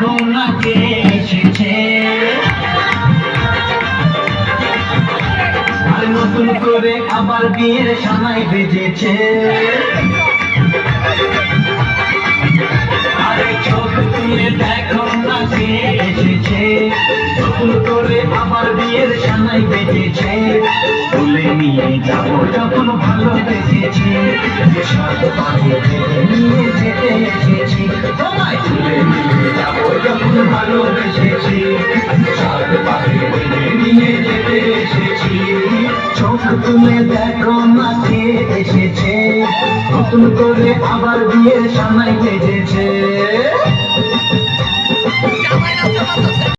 দেখো না কে এসেছে, আর নতুন করে আবার বিয়ের সানাই বেজেছে। আরে চোখ তুলে দেখো না কে এসেছে, নতুন করে আবার বিয়ের সানাই বেজেছে। তুলে নিয়ে যাবো যখন ভালোবেসেছি, সাত পায়ে নিয়ে যেতে এসেছি। তোমায় তুলে নিয়ে যাবো যখন ভালোবেসেছি, সাত পায়ে নিয়ে যেতে এসেছি। চোখ তুলে দেখো না কে এসেছে, নতুন করে আবার বিয়ের সানাই বেজেছে।